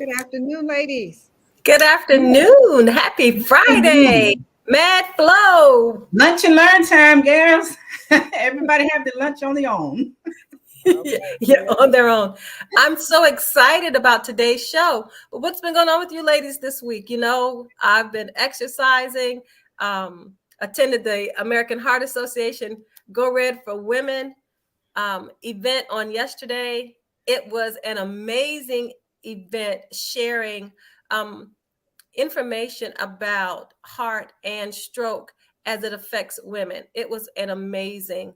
Good afternoon, ladies. Good afternoon. Happy Friday. Mad Flow. Lunch and learn time, girls. Everybody have their lunch on their own. Yeah, on their own. I'm so excited about today's show. But what's been going on with you ladies this week? You know, I've been exercising, attended the American Heart Association Go Red for Women event on yesterday. It was an amazing event sharing information about heart and stroke as it affects women. It was an amazing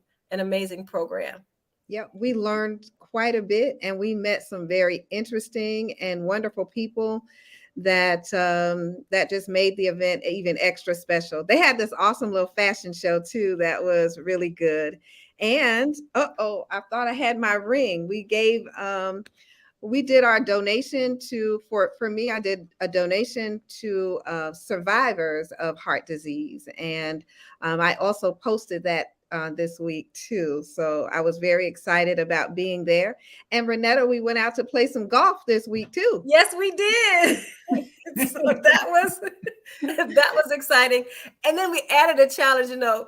program. Yep, we learned quite a bit, and we met some very interesting and wonderful people that just made the event even extra special. They had this awesome little fashion show too that was really good. And I thought I had my ring. We did our donation for me. I did a donation to survivors of heart disease, and I also posted that this week too. So I was very excited about being there. And Renetta, we went out to play some golf this week too. Yes, we did. So that was exciting. And then we added a challenge. You know,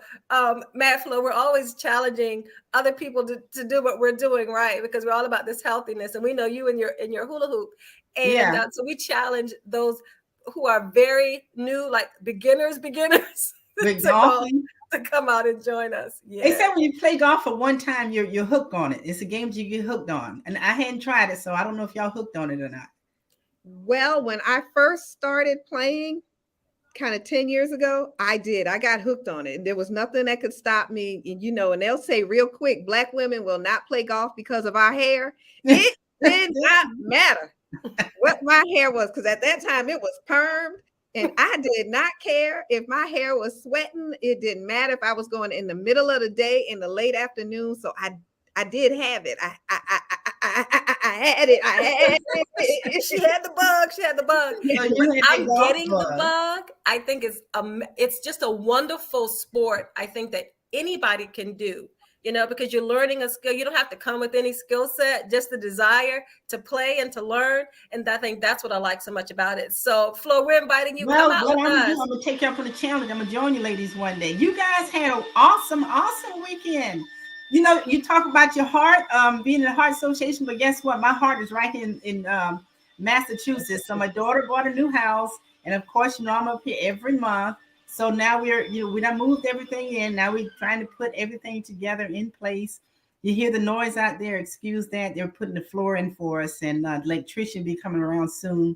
Matt Flo, we're always challenging other people to do what we're doing, right? Because we're all about this healthiness, and we know you in your hula hoop. And so we challenge those who are very new, like beginners. To come out and join us. Yeah. They said when you play golf for one time, you're hooked on it. It's a game you get hooked on. And I hadn't tried it, so I don't know if y'all hooked on it or not. Well, when I first started playing kind of 10 years ago, I got hooked on it. There was nothing that could stop me. And, and they'll say real quick, Black women will not play golf because of our hair. It did not matter what my hair was, because at that time it was permed. And I did not care if my hair was sweating. It didn't matter if I was going in the middle of the day, in the late afternoon. So I did have it. I had it. She had the bug. I'm getting the bug. I think it's just a wonderful sport. I think that anybody can do. Because you're learning a skill. You don't have to come with any skill set, just the desire to play and to learn. And I think that's what I like so much about it. So, Flo, we're inviting you. Well, come out what with I'm us. gonna do, I'm gonna take you up on the challenge. I'm gonna join you ladies one day. You guys had an awesome weekend. You talk about your heart, being in the Heart Association, but guess what? My heart is right here in Massachusetts. So my daughter bought a new house, and of course, I'm up here every month. So now we done moved everything in. Now we're trying to put everything together in place. You hear the noise out there. Excuse that. They're putting the floor in for us, and the electrician be coming around soon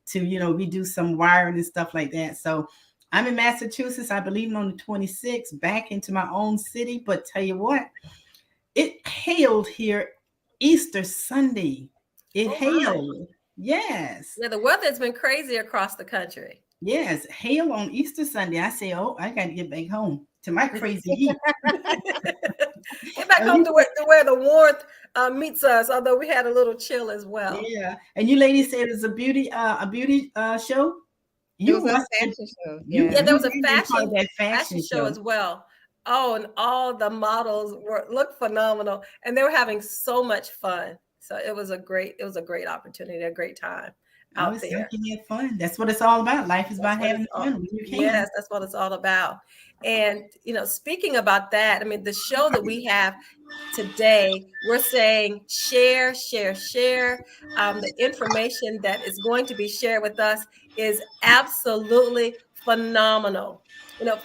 to, redo some wiring and stuff like that. So I'm in Massachusetts. I believe on the 26th, back into my own city. But tell you what, it hailed here Easter Sunday. It hailed. Wow. Yes. Yeah, the weather's been crazy across the country. Yes, hail on Easter Sunday. I say, I got to get back home to my crazy heat. Get back home to where the warmth meets us, although we had a little chill as well. Yeah, and you ladies said it's a beauty show. It was a fashion show. Yeah, there was a fashion show as well. Oh, and all the models looked phenomenal, and they were having so much fun. So it was a great opportunity, a great time. Out there. Have fun. That's what it's all about. Life is about having fun. Yes, that's what it's all about. And speaking about that, I mean, the show that we have today, we're saying share. The information that is going to be shared with us is absolutely phenomenal.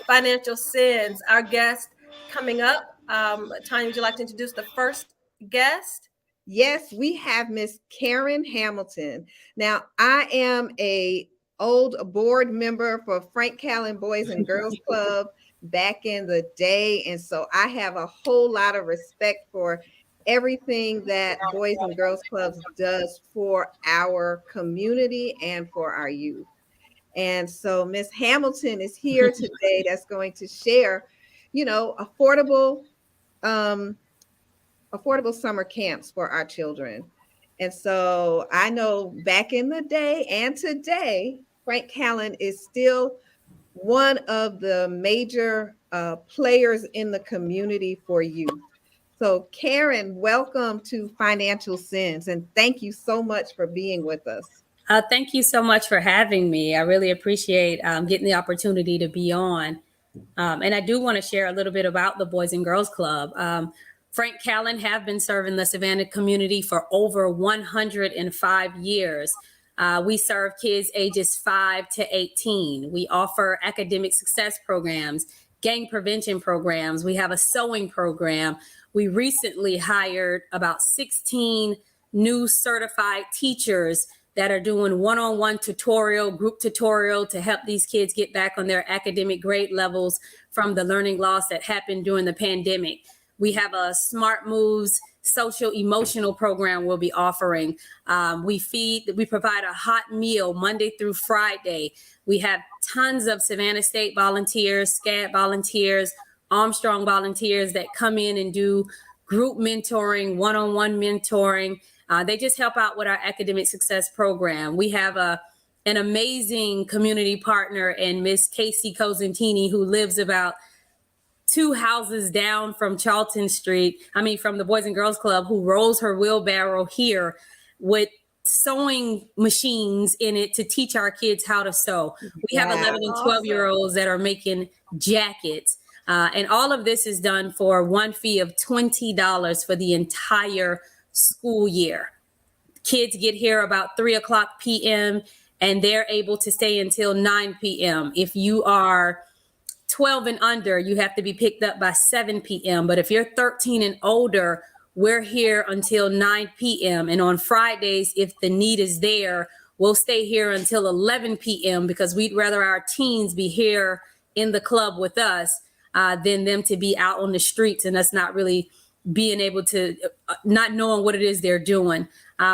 Financial Sins. Our guest coming up. Tanya, would you like to introduce the first guest? Yes, we have Miss Karen Hamilton. Now, I am a old board member for Frank Callan Boys and Girls Club back in the day. And so I have a whole lot of respect for everything that Boys and Girls Clubs does for our community and for our youth. And so Miss Hamilton is here today that's going to share, affordable summer camps for our children. And so I know back in the day and today, Frank Callan is still one of the major players in the community for youth. So Karen, welcome to Financial Sins, and thank you so much for being with us. Thank you so much for having me. I really appreciate getting the opportunity to be on. And I do want to share a little bit about the Boys and Girls Club. Frank Callen have been serving the Savannah community for over 105 years. We serve kids ages 5 to 18. We offer academic success programs, gang prevention programs. We have a sewing program. We recently hired about 16 new certified teachers that are doing one-on-one tutorial, group tutorial to help these kids get back on their academic grade levels from the learning loss that happened during the pandemic. We have a Smart Moves social emotional program we'll be offering. We provide a hot meal Monday through Friday. We have tons of Savannah State volunteers, SCAD volunteers, Armstrong volunteers that come in and do group mentoring, one-on-one mentoring. They just help out with our academic success program. We have an amazing community partner in Miss Casey Cosentini, who lives about 2 houses down from Charlton Street. From the Boys and Girls Club, who rolls her wheelbarrow here with sewing machines in it to teach our kids how to sew. We have 11 and 12-year-olds that are making jackets. And all of this is done for one fee of $20 for the entire school year. Kids get here about 3:00 p.m. and they're able to stay until 9 p.m. If you are 12 and under, you have to be picked up by 7 p.m. But if you're 13 and older, we're here until 9 p.m. And on Fridays, if the need is there, we'll stay here until 11 p.m. because we'd rather our teens be here in the club with us than them to be out on the streets and us not really being able to, not knowing what it is they're doing.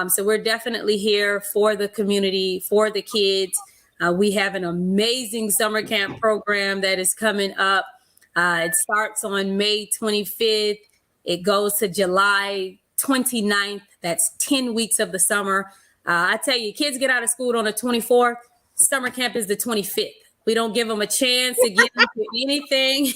So we're definitely here for the community, for the kids. We have an amazing summer camp program that is coming up. It starts on May 25th. It goes to July 29th. That's 10 weeks of the summer. I tell you, kids get out of school on the 24th. Summer camp is the 25th. We don't give them a chance to get into anything,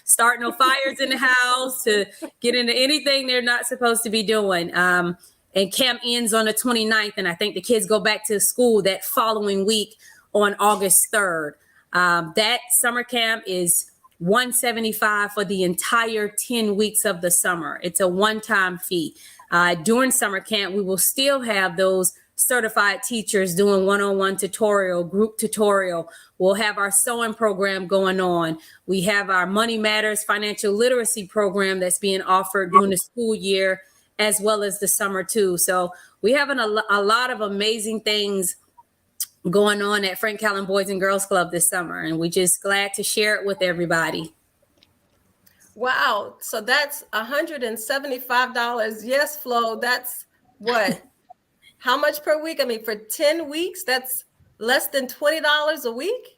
start no fires in the house, to get into anything they're not supposed to be doing. And camp ends on the 29th, and I think the kids go back to school that following week on August 3rd. That summer camp is $175 for the entire 10 weeks of the summer. It's a one-time fee. During summer camp, we will still have those certified teachers doing one-on-one tutorial, group tutorial. We'll have our sewing program going on. We have our Money Matters financial literacy program that's being offered during the school year, as well as the summer too. So we have a lot of amazing things going on at Frank Callen Boys and Girls Club this summer, and we're just glad to share it with everybody. Wow. So that's $175. Yes, Flo, that's what? How much per week? For 10 weeks, that's less than $20 a week?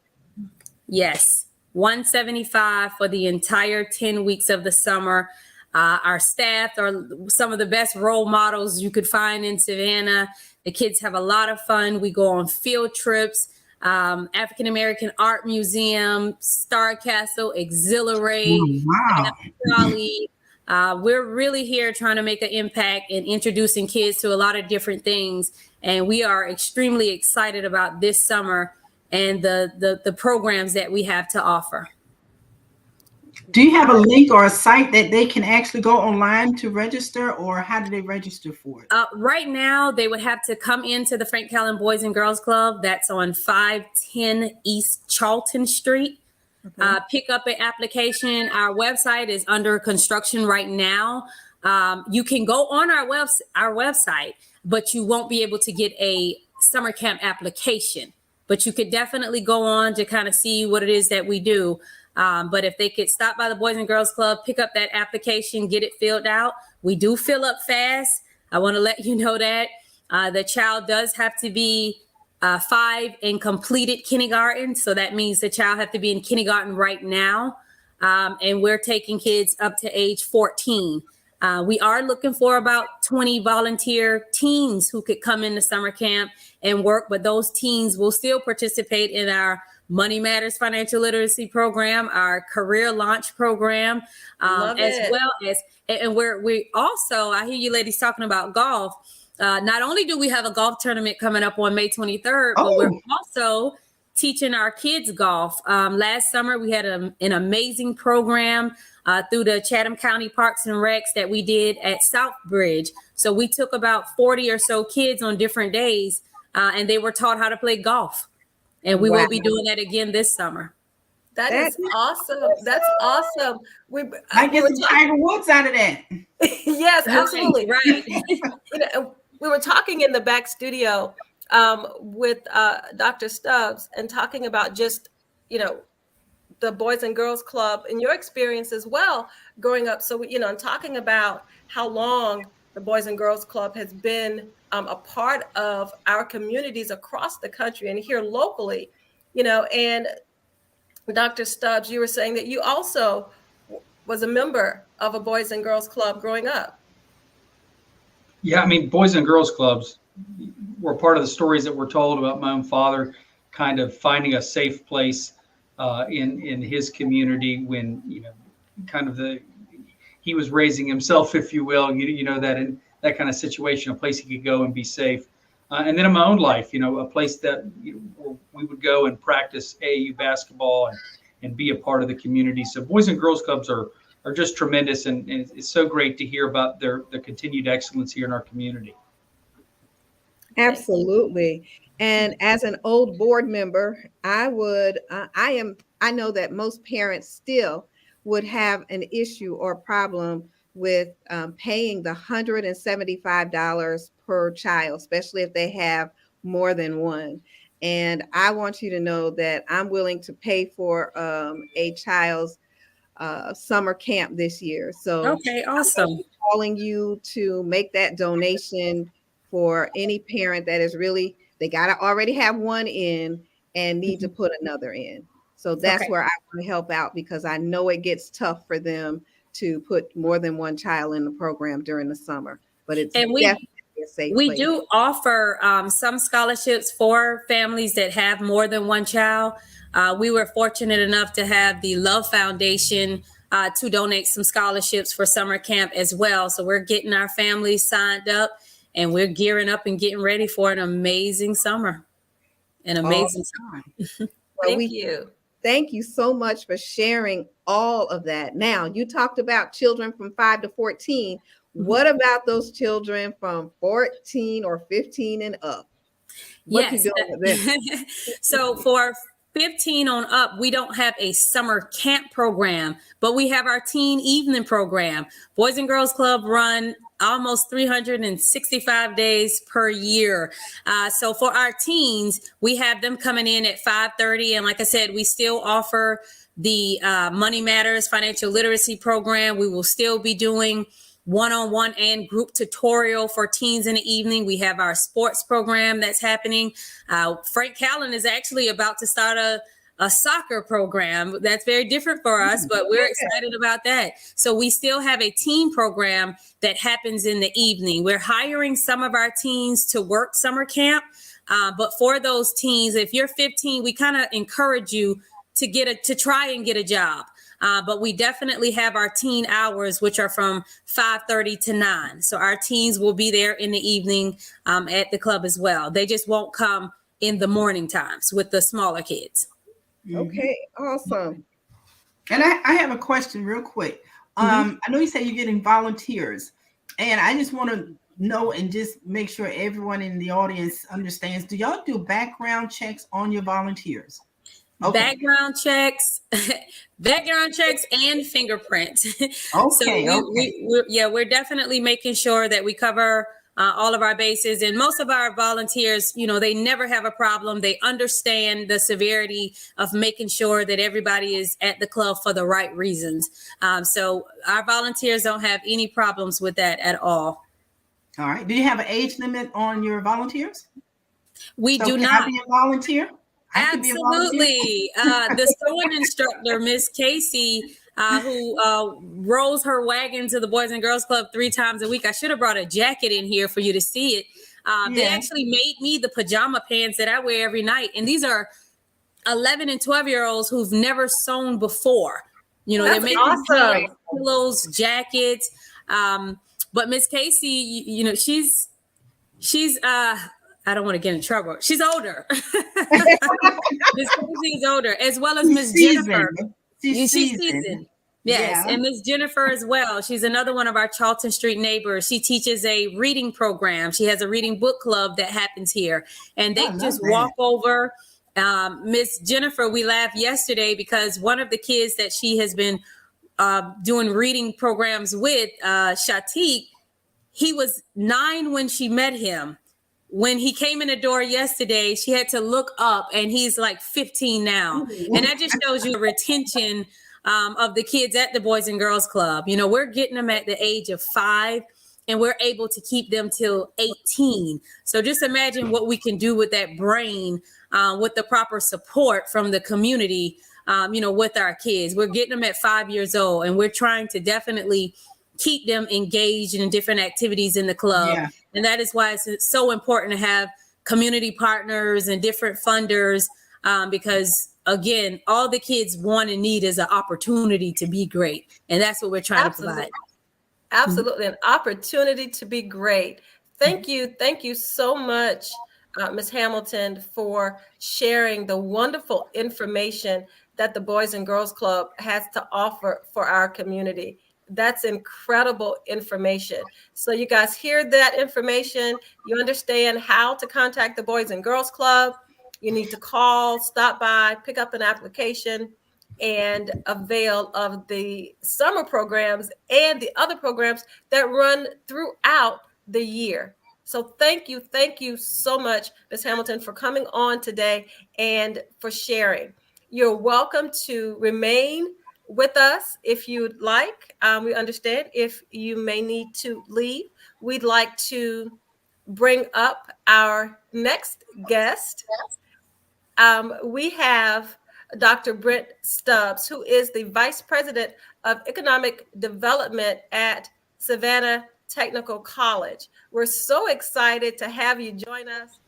Yes, $175 for the entire 10 weeks of the summer. Our staff are some of the best role models you could find in Savannah. The kids have a lot of fun. We go on field trips, African American Art Museum, Star Castle, Exhilarate, Raleigh. We're really here trying to make an impact and introducing kids to a lot of different things. And we are extremely excited about this summer and the programs that we have to offer. Do you have a link or a site that they can actually go online to register, or how do they register for it? Right now, they would have to come into the Frank Callen Boys and Girls Club. That's on 510 East Charlton Street. Okay. Pick up an application. Our website is under construction right now. You can go on our website, but you won't be able to get a summer camp application. But you could definitely go on to kind of see what it is that we do. But if they could stop by the Boys and Girls Club, pick up that application, get it filled out. We do fill up fast. I want to let you know that the child does have to be 5 and completed kindergarten. So that means the child have to be in kindergarten right now. And we're taking kids up to age 14. We are looking for about 20 volunteer teens who could come into summer camp and work, but those teens will still participate in our Money Matters financial literacy program, our career launch program, as well as, and we also, I hear you ladies talking about golf. Not only do we have a golf tournament coming up on May 23rd, but we're also teaching our kids golf. Last summer, we had an amazing program through the Chatham County Parks and Recs that we did at Southbridge. So we took about 40 or so kids on different days, and they were taught how to play golf. And we will be doing that again this summer. That is awesome. That's awesome. I get some Tiger Woods out of that. Yes, absolutely. Right. We were talking in the back studio with Dr. Stubbs and talking about just, the Boys and Girls Club and your experience as well growing up. So, and talking about how long the Boys and Girls Club has been a part of our communities across the country and here locally, and Dr. Stubbs, you were saying that you also was a member of a Boys and Girls Club growing up. Yeah, I mean, Boys and Girls Clubs were part of the stories that were told about my own father kind of finding a safe place in his community when, he was raising himself, if you will, that in that kind of situation, a place he could go and be safe. And then in my own life, a place that where we would go and practice AAU basketball and be a part of the community. So Boys and Girls Clubs are just tremendous. And it's so great to hear about their continued excellence here in our community. Absolutely. And as an old board member, I know that most parents still would have an issue or problem with paying the $175 per child, especially if they have more than one. And I want you to know that I'm willing to pay for a child's summer camp this year. So okay, awesome. I'm calling you to make that donation for any parent that is really, they got to already have one in and need to put another in. So that's where I want to help out, because I know it gets tough for them to put more than one child in the program during the summer, but it's definitely a safe place. Do offer some scholarships for families that have more than one child. We were fortunate enough to have the Love Foundation to donate some scholarships for summer camp as well. So we're getting our families signed up and we're gearing up and getting ready for an amazing summer. An amazing time. Thank you. Thank you so much for sharing all of that. Now, you talked about children from 5 to 14. What about those children from 14 or 15 and up? What you doing with them? So for 15 on up, we don't have a summer camp program, but we have our teen evening program. Boys and Girls Club run almost 365 days per year. So for our teens, we have them coming in at 5:30. And like I said, we still offer the Money Matters financial literacy program. We will still be doing one-on-one and group tutorial for teens in the evening. We have our sports program that's happening. Frank Callen is actually about to start a soccer program that's very different for us, but we're excited about that. So we still have a teen program that happens in the evening. We're hiring some of our teens to work summer camp, but for those teens, if you're 15, we kind of encourage you to try and get a job. But we definitely have our teen hours, which are from 5:30 to 9. So our teens will be there in the evening at the club as well. They just won't come in the morning times with the smaller kids. Okay, awesome. And I have a question real quick. I know you say you're getting volunteers, and I just want to know and just make sure everyone in the audience understands. Do y'all do background checks on your volunteers? Okay. Background checks and fingerprints. Okay. So we're definitely making sure that we cover all of our bases. And most of our volunteers, they never have a problem. They understand the severity of making sure that everybody is at the club for the right reasons. So our volunteers don't have any problems with that at all. All right. Do you have an age limit on your volunteers? We do can not. I be a volunteer? Absolutely. The sewing instructor, Miss Casey, who rolls her wagon to the Boys and Girls Club 3 times a week. I should have brought a jacket in here for you to see it. They actually made me the pajama pants that I wear every night. And these are 11 and 12-year-olds who've never sewn before. They're making awesome. Pillows, jackets. But Miss Casey, She's I don't want to get in trouble. She's older. Miss Susie is older, as well as Miss Jennifer. She's She's seasoned. seasoned. Yes, Yeah. and Miss Jennifer as well. She's another one of our Charlton Street neighbors. She teaches a reading program. She has a reading book club that happens here, and they I love just that. walk over. Miss Jennifer, we laughed yesterday because one of the kids that she has been doing reading programs with, Shatik, he was 9 when she met him. When he came in the door yesterday, she had to look up, and he's like 15 now. And that just shows you the retention of the kids at the Boys and Girls Club. You know, we're getting them at the age of 5, and we're able to keep them till 18. So just imagine what we can do with that brain, with the proper support from the community, you know, with our kids. We're getting them at 5 years old, and we're trying to definitely keep them engaged in different activities in the club. Yeah. And that is why it's so important to have community partners and different funders, because again, all the kids want and need is an opportunity to be great. And that's what we're trying to provide. Absolutely. An opportunity to be great. Thank you. Thank you so much, Ms. Hamilton, for sharing the wonderful information that the Boys and Girls Club has to offer for our community. That's incredible information. So you guys hear that information. You understand how to contact the Boys and Girls Club. You need to call, stop by, pick up an application, and avail of the summer programs and the other programs that run throughout the year. So thank you so much, Ms. Hamilton, for coming on today and for sharing. You're welcome to remain with us if you'd like. We understand if you may need to leave. We'd like to bring up our next guest. We have Dr. Brent Stubbs, who is the Vice President of Economic Development at Savannah Technical College. We're so excited to have you join us.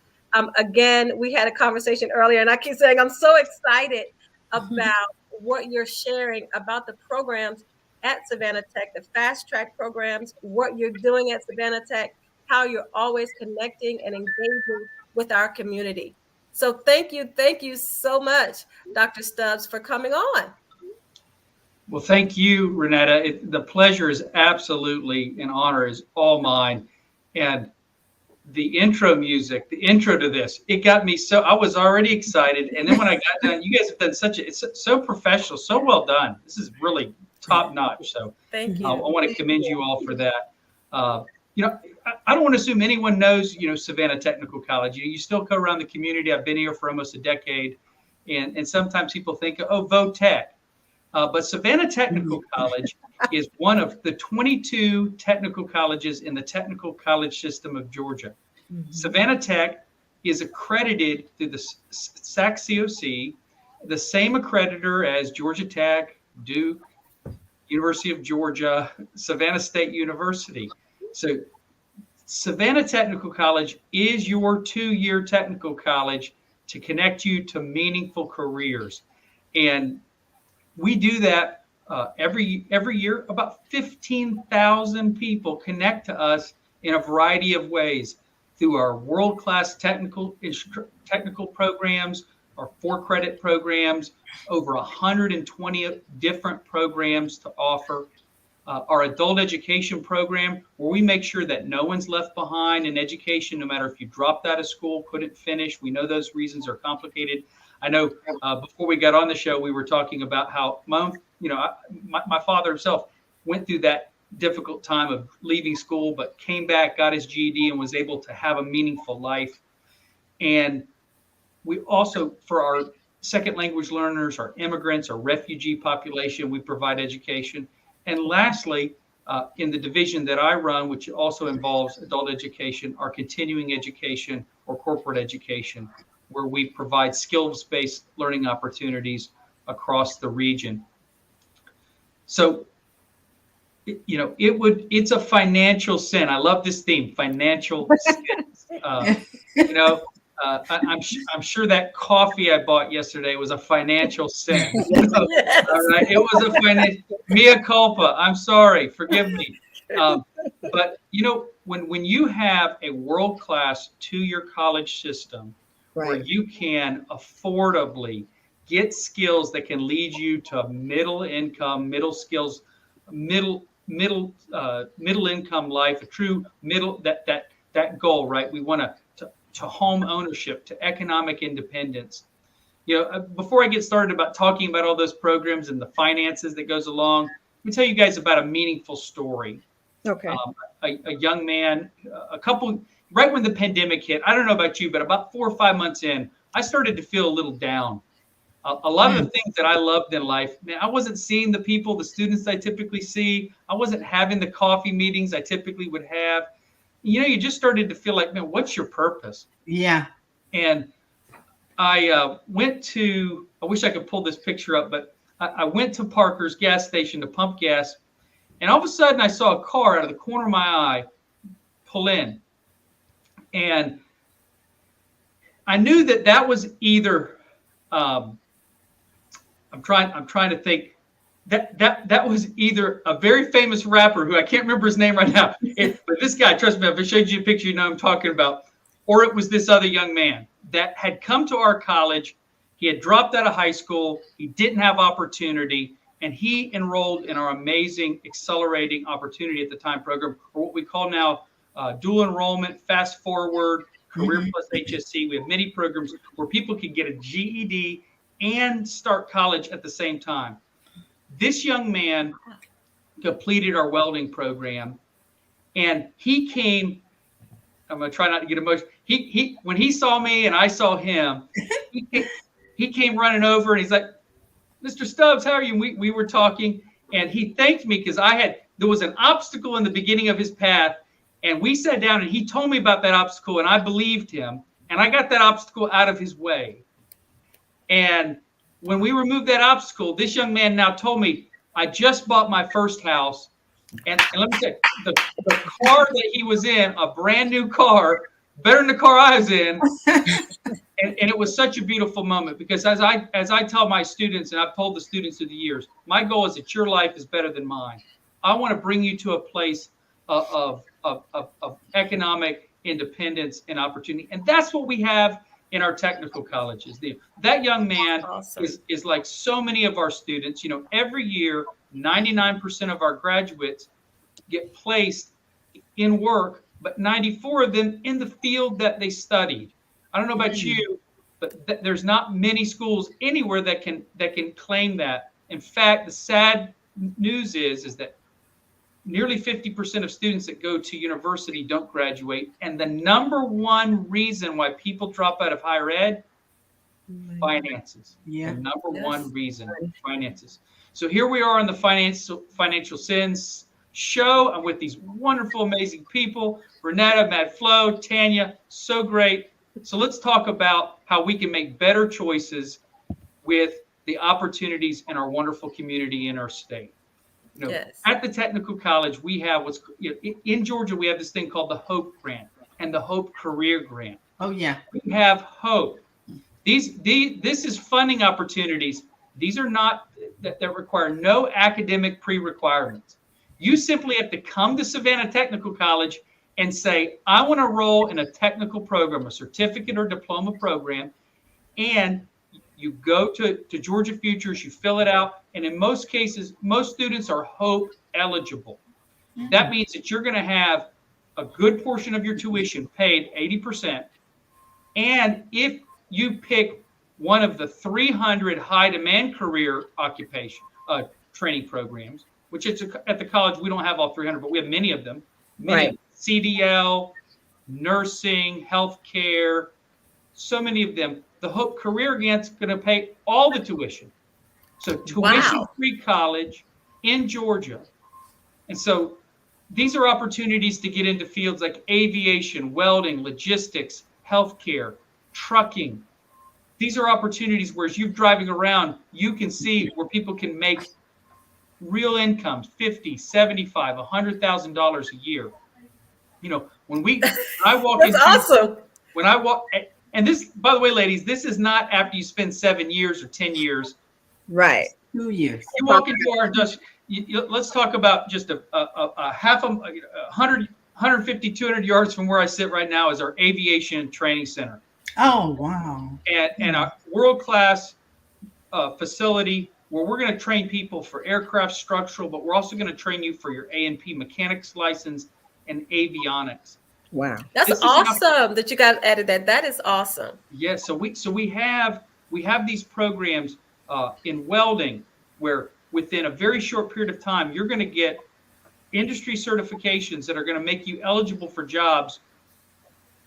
Again, we had a conversation earlier, and I keep saying I'm so excited about what you're sharing about the programs at Savannah Tech, the fast track programs, what you're doing at Savannah Tech, how you're always connecting and engaging with our community. So thank you so much, Dr. Stubbs, for coming on. Well, thank you, Renetta. The pleasure is absolutely, an honor is all mine. And the intro music, the intro to this, it got me so, I was already excited. And then when I got done, you guys have done it's so professional, so well done. This is really top notch. So Thank you. I want to commend you all for that. You know, I don't want to assume anyone knows, you know, Savannah Technical College. You still go around the community. I've been here for almost a decade. And sometimes people think, oh, VOTech. But Savannah Technical College is one of the 22 technical colleges in the technical college system of Georgia. Savannah Tech is accredited through the SAC-COC, the same accreditor as Georgia Tech, Duke, University of Georgia, Savannah State University. So Savannah Technical College is your 2-year technical college to connect you to meaningful careers. And we do that every year. About 15,000 people connect to us in a variety of ways through our world-class technical programs, our 4-credit programs, over 120 different programs to offer. Our adult education program, where we make sure that no one's left behind in education, no matter if you dropped out of school, couldn't finish. We know those reasons are complicated. I know before we got on the show, we were talking about how my father himself went through that difficult time of leaving school, but came back, got his GED, and was able to have a meaningful life. And we also, for our second language learners, our immigrants, our refugee population, we provide education. And lastly, in the division that I run, which also involves adult education, our continuing education or corporate education, where we provide skills-based learning opportunities across the region. So, you know, it's a financial sin. I love this theme, financial sin. You know, I'm sure that coffee I bought yesterday was a financial sin. Yes. All right, it was a financial mea culpa. I'm sorry, forgive me. But when you have a world-class two-year college system where you can affordably get skills that can lead you to middle income, middle skills, middle income life, a true middle that goal, right? We want to home ownership, to economic independence. Before I get started about talking about all those programs and the finances that goes along, let me tell you guys about a meaningful story. Okay. A young man, right when the pandemic hit, I don't know about you, but about 4 or 5 months in, I started to feel a little down. A lot of the things that I loved in life, man, I wasn't seeing the people, the students I typically see. I wasn't having the coffee meetings I typically would have. You just started to feel like, man, what's your purpose? Yeah. And I went to, I wish I could pull this picture up, but I went to Parker's gas station to pump gas. And all of a sudden I saw a car out of the corner of my eye pull in. And I knew that was either, I'm trying to think, that was either a very famous rapper who I can't remember his name right now. But this guy, trust me, if I showed you a picture, you know I'm talking about. Or it was this other young man that had come to our college. He had dropped out of high school. He didn't have opportunity. And he enrolled in our amazing accelerating opportunity at the time program, or what we call now dual enrollment, fast forward, career plus HSC. We have many programs where people can get a GED and start college at the same time. This young man completed our welding program, and he came. I'm going to try not to get emotional. He when he saw me and I saw him, he came running over and he's like, "Mr. Stubbs, how are you?" We were talking, and he thanked me because there was an obstacle in the beginning of his path, and we sat down and he told me about that obstacle, and I believed him, and I got that obstacle out of his way. And when we removed that obstacle, this young man now told me, "I just bought my first house." And let me say, the car that he was in, a brand new car, better than the car I was in. And it was such a beautiful moment because as I tell my students, and I've told the students through the years, my goal is that your life is better than mine. I want to bring you to a place of economic independence and opportunity. And that's what we have in our technical colleges. That young man is like so many of our students. Every year, 99% of our graduates get placed in work, but 94 of them in the field that they studied. I don't know about you, but there's not many schools anywhere that can claim that. In fact, the sad news is that nearly 50% of students that go to university don't graduate. And the number one reason why people drop out of higher ed, finances. Yeah. The number one reason, finances. So here we are on the Financial Sins show. I'm with these wonderful, amazing people, Renata, Matt Flo, Tanya, so great. So let's talk about how we can make better choices with the opportunities in our wonderful community in our state. At the technical college, we have in Georgia, we have this thing called the HOPE grant and the HOPE career grant. Oh, yeah. We have HOPE. This is funding opportunities. These are not that require no academic pre-requirements. You simply have to come to Savannah Technical College and say, I want to enroll in a technical program, a certificate or diploma program, and you go to Georgia Futures, you fill it out, and in most cases, most students are HOPE eligible. That means that you're going to have a good portion of your tuition paid, 80%, and if you pick one of the 300 high-demand career occupation training programs, which at the college, we don't have all 300, but we have many of them. Right. CDL, nursing, healthcare, so many of them. The HOPE career grant's going to pay all the tuition. So tuition-free college in Georgia. And so these are opportunities to get into fields like aviation, welding, logistics, healthcare, trucking. These are opportunities where as you're driving around, you can see where people can make real incomes, $50,000, $75,000, $100,000 a year. When I walk That's awesome. When I walk, and this, by the way, ladies, this is not after you spend 7 years or 10 years. Right. 2 years. You walk into our let's talk about just a half a 100, 150, 200 yards from where I sit right now is our Aviation Training Center. Oh, wow. And a world-class facility where we're going to train people for aircraft structural, but we're also going to train you for your A&P mechanics license and avionics. Wow. That's awesome that you guys added that. That is awesome. Yeah, so we have these programs in welding where within a very short period of time you're going to get industry certifications that are going to make you eligible for jobs.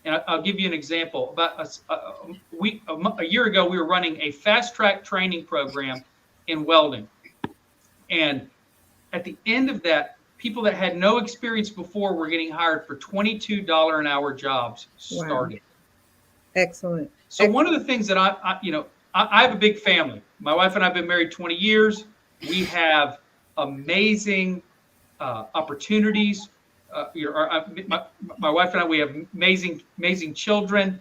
And I'll give you an example. About a year ago, we were running a fast track training program in welding, and at the end of that, people that had no experience before were getting hired for $22 an hour jobs starting. Wow. Excellent. So one of the things that I have a big family. My wife and I have been married 20 years. We have amazing opportunities. My wife and I, we have amazing children.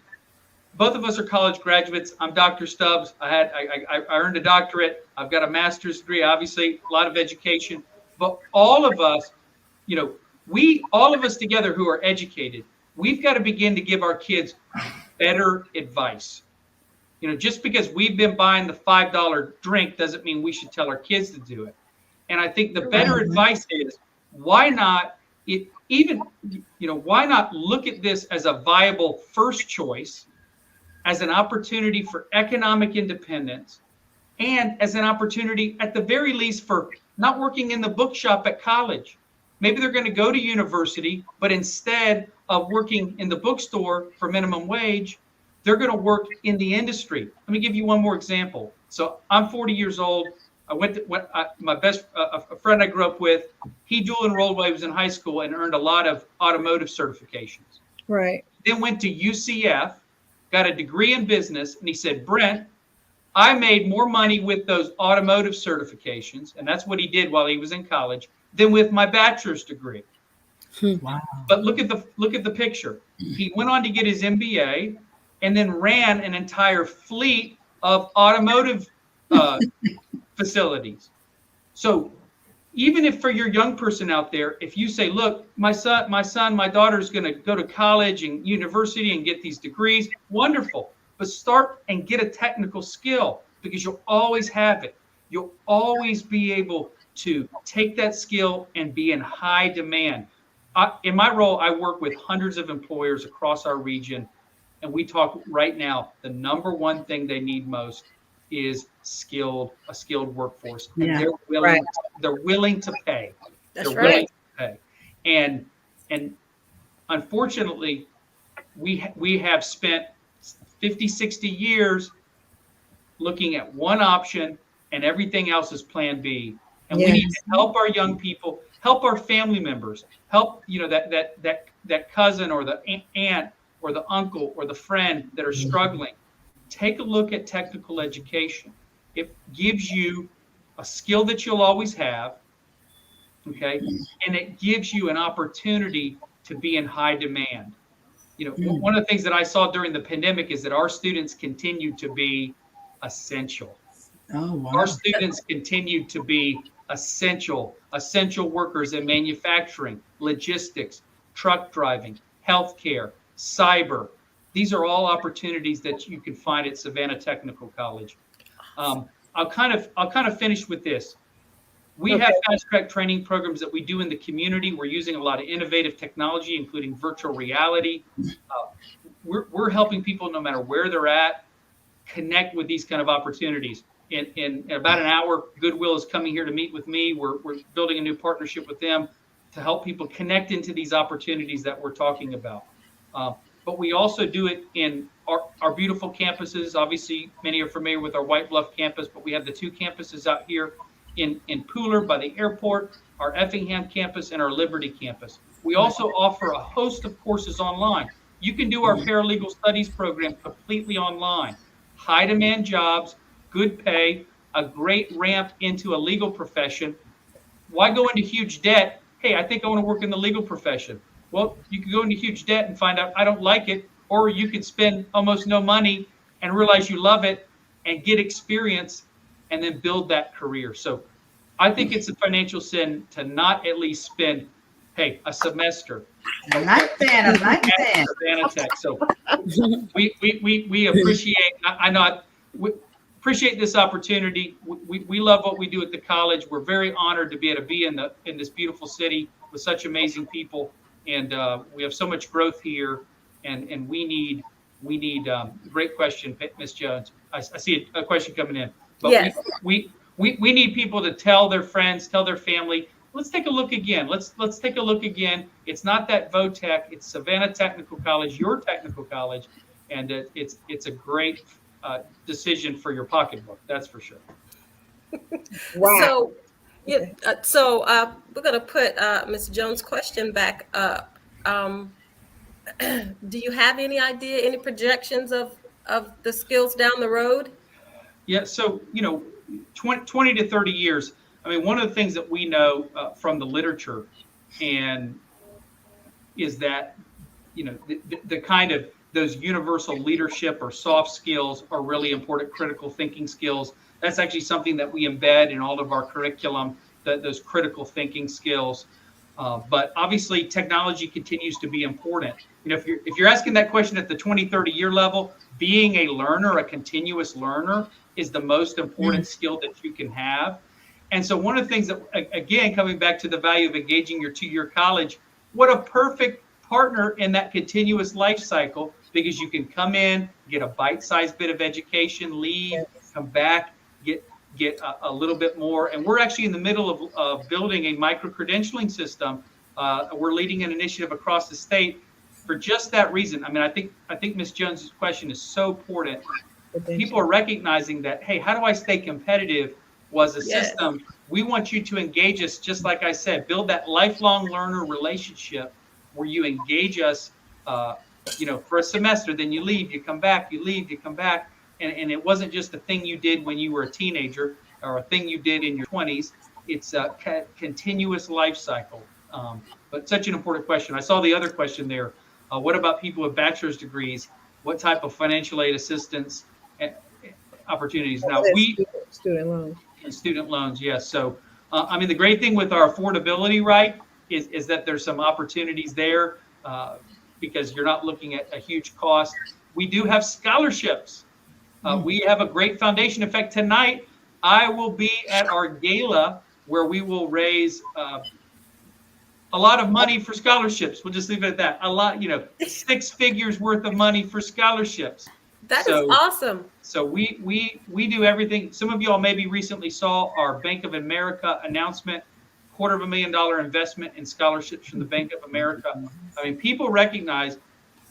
Both of us are college graduates. I'm Dr. Stubbs. I earned a doctorate. I've got a master's degree, obviously a lot of education. But all of us, all of us together who are educated, we've got to begin to give our kids better advice. Just because we've been buying the $5 drink doesn't mean we should tell our kids to do it. And I think the better advice is, why not look at this as a viable first choice, as an opportunity for economic independence, and as an opportunity at the very least for not working in the bookshop at college. Maybe they're going to go to university, but instead of working in the bookstore for minimum wage, they're going to work in the industry. Let me give you one more example. So I'm 40 years old. I went to my best a friend I grew up with. He dual enrolled while he was in high school and earned a lot of automotive certifications. Right. Then went to UCF, got a degree in business, and he said, Brent, I made more money with those automotive certifications, and that's what he did while he was in college, than with my bachelor's degree. Wow. But look at the picture. He went on to get his MBA and then ran an entire fleet of automotive facilities. So even if for your young person out there, if you say, look, my daughter's going to go to college and university and get these degrees, wonderful. But start and get a technical skill, because you'll always have it. You'll always be able to take that skill and be in high demand. In my role, I work with hundreds of employers across our region. And we talk right now, the number one thing they need most is a skilled workforce. And Yeah. they're willing to pay. That's they're right. willing to pay. And unfortunately, we have spent 50, 60 years looking at one option, and everything else is plan B. And we need to help our young people, help our family members, help that cousin or the aunt or the uncle or the friend that are struggling. Take a look at technical education. It gives you a skill that you'll always have, okay? And it gives you an opportunity to be in high demand. One of the things that I saw during the pandemic is that our students continued to be essential. Oh, wow. Our students continued to be essential workers in manufacturing, logistics, truck driving, healthcare, cyber. These are all opportunities that you can find at Savannah Technical College. I'll kind of finish with this. We have fast track training programs that we do in the community. We're using a lot of innovative technology, including virtual reality. We're helping people, no matter where they're at, connect with these kind of opportunities. In about an hour, Goodwill is coming here to meet with me. We're building a new partnership with them to help people connect into these opportunities that we're talking about. But we also do it in our beautiful campuses. Obviously, many are familiar with our White Bluff campus, but we have the two campuses out here in Pooler by the airport, our Effingham campus, and our Liberty campus. We also offer a host of courses online. You can do our paralegal studies program completely online. High demand jobs, good pay, a great ramp into a legal profession. Why go into huge debt? Hey, I think I want to work in the legal profession. Well, you can go into huge debt and find out I don't like it, or you could spend almost no money and realize you love it and get experience and then build that career. So I think it's a financial sin to not at least spend, hey, a semester I like that. I like at that. Savannah Tech. So we appreciate, I know, we appreciate this opportunity. We love what we do at the college. We're very honored to be able to be in this beautiful city with such amazing people. And we have so much growth here, and we need great question, Miss Jones. I see a question coming in, but Yes. we need people to tell their friends, tell their family. Let's take a look again. Let's take a look again. It's not that VOTech. It's Savannah Technical College, your technical college, and it's a great decision for your pocketbook. That's for sure. Wow. So, yeah, we're going to put Ms. Jones' question back up. Do you have any idea, any projections of the skills down the road? Yeah. So 20 to 30 years. I mean, one of the things that we know from the literature and is that, the kind of those universal leadership or soft skills are really important, critical thinking skills. That's actually something that we embed in all of our curriculum, those critical thinking skills. But obviously technology continues to be important. If you're asking that question at the 20, 30 year level, being a learner, a continuous learner is the most important skill that you can have. And so one of the things that, again, coming back to the value of engaging your 2-year college, what a perfect partner in that continuous life cycle, because you can come in, get a bite-sized bit of education, leave, come back, get a little bit more. And we're actually in the middle of building a micro-credentialing system. We're leading an initiative across the state for just that reason. I mean, I think Ms. Jones's question is so important. People are recognizing that, hey, how do I stay competitive? Was a system. We want you to engage us, just like I said, build that lifelong learner relationship where you engage us, for a semester, then you leave, you come back, you leave, you come back. And it wasn't just a thing you did when you were a teenager or a thing you did in your 20s. It's a continuous life cycle. But such an important question. I saw the other question there. What about people with bachelor's degrees? What type of financial aid assistance opportunities? Now, student loans. Student loans, yes. So, the great thing with our affordability, right, is that there's some opportunities there because you're not looking at a huge cost. We do have scholarships. We have a great foundation. In fact, tonight I will be at our gala where we will raise a lot of money for scholarships. We'll just leave it at that. A lot, 6 figures worth of money for scholarships. That is awesome. So we do everything. Some of y'all maybe recently saw our Bank of America announcement, $250,000 investment in scholarships from the Bank of America. I mean, people recognize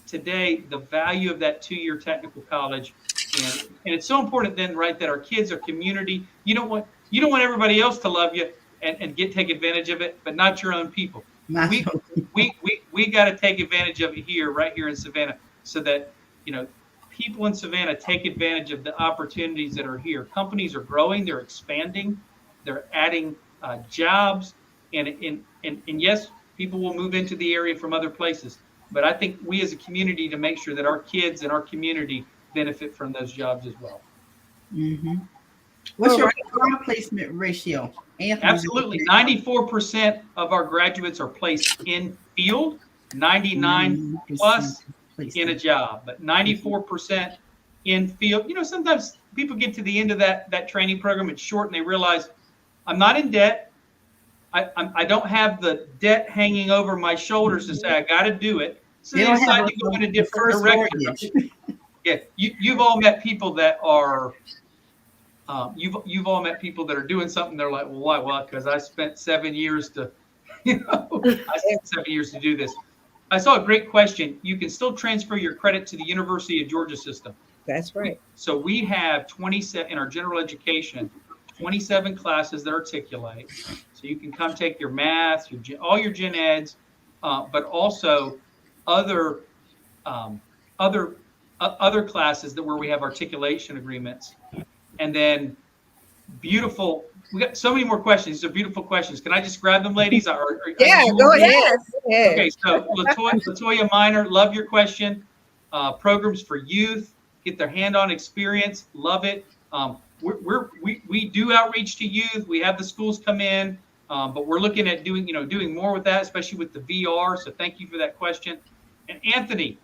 today the value of that 2-year technical college, and it's so important then, right, that our kids are community. You don't want everybody else to love you and take advantage of it, but not your own people. We got to take advantage of it right here in Savannah, so that people in Savannah take advantage of the opportunities that are here. Companies are growing, they're expanding, they're adding jobs, and yes, people will move into the area from other places. But I think we as a community to make sure that our kids and our community benefit from those jobs as well. Mm-hmm. What's your placement ratio, Anthony? Absolutely. 94% of our graduates are placed in field, 99 plus in a job, but 94% in field. Sometimes people get to the end of that training program, it's short, and they realize I'm not in debt. I don't have the debt hanging over my shoulders to say I got to do it. So they decide to go in a different direction. Yeah, you've all met people that are. You've all met people that are doing something. They're like, well, why? Well, because I spent 7 years to, I spent 7 years to do this. I saw a great question. You can still transfer your credit to the University of Georgia system. That's right. So we have 27 in our general education, 27 classes that articulate. So you can come take your math, all your gen eds, but also other classes where we have articulation agreements. And then beautiful. We got so many more questions. These are beautiful questions. Can I just grab them, ladies? Go ahead. Okay, so Latoya Minor, love your question. Programs for youth, get their hand-on experience, love it. we do outreach to youth. We have the schools come in, but we're looking at doing more with that, especially with the VR. So thank you for that question. And Anthony,